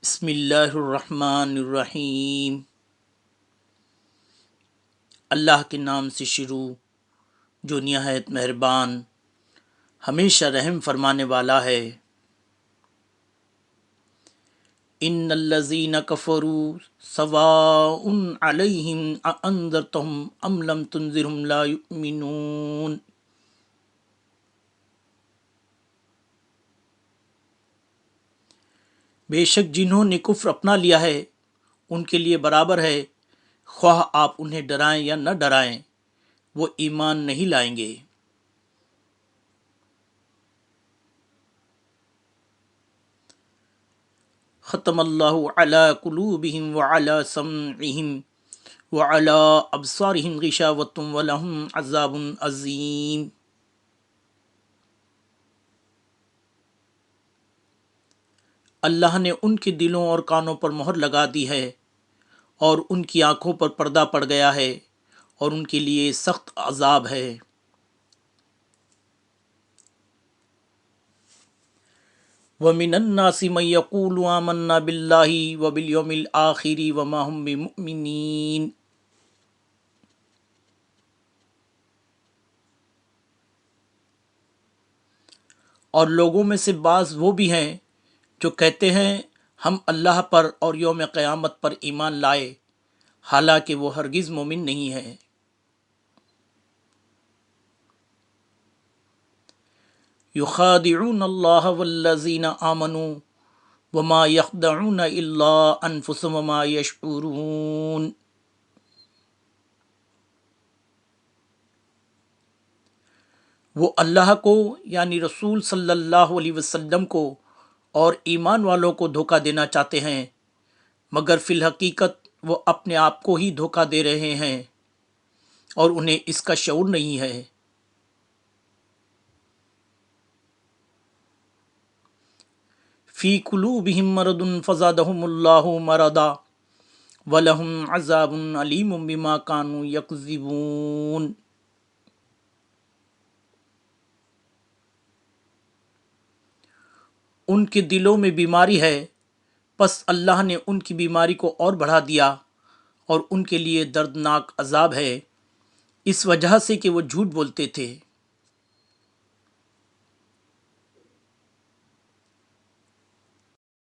بسم اللہ الرحمن الرحیم۔ اللہ کے نام سے شروع جو نہایت مہربان ہمیشہ رحم فرمانے والا ہے۔ ان الذین کفروا سواء علیہم اانذرتہم ام لم تنذرہم لا یؤمنون۔ بے شک جنہوں نے کفر اپنا لیا ہے ان کے لیے برابر ہے، خواہ آپ انہیں ڈرائیں یا نہ ڈرائیں، وہ ایمان نہیں لائیں گے۔ ختم اللہ علی قلوبہم وعلی سمعہم وعلی ابصارہم غشاوۃ ولہم عذاب عظیم۔ اللہ نے ان کے دلوں اور کانوں پر مہر لگا دی ہے اور ان کی آنکھوں پر پردہ پڑ گیا ہے اور ان کے لیے سخت عذاب ہے۔ وَمِنَ النَّاسِ مَن يَقُولُ آمَنَّا بِاللَّهِ وَبِالْيَوْمِ الْآخِرِ وَمَا هُم بِمُؤْمِنِينَ۔ اور لوگوں میں سے بعض وہ بھی ہیں جو کہتے ہیں ہم اللہ پر اور یوم قیامت پر ایمان لائے، حالانکہ وہ ہرگز مومن نہیں ہیں۔ یخادعون اللہ والذین آمنوا وما یخدعون الا انفسهم وما یشعرون۔ وہ اللہ کو یعنی رسول صلی اللہ علیہ وسلم کو اور ایمان والوں کو دھوکہ دینا چاہتے ہیں، مگر فی الحقیقت وہ اپنے آپ کو ہی دھوکہ دے رہے ہیں اور انہیں اس کا شعور نہیں ہے۔ فی قلوبہم مرض فزادہم اللہ مرضا ولہم عذاب علیم بما کانوا یکذبون۔ ان کے دلوں میں بیماری ہے، پس اللہ نے ان کی بیماری کو اور بڑھا دیا اور ان کے لیے دردناک عذاب ہے، اس وجہ سے کہ وہ جھوٹ بولتے تھے۔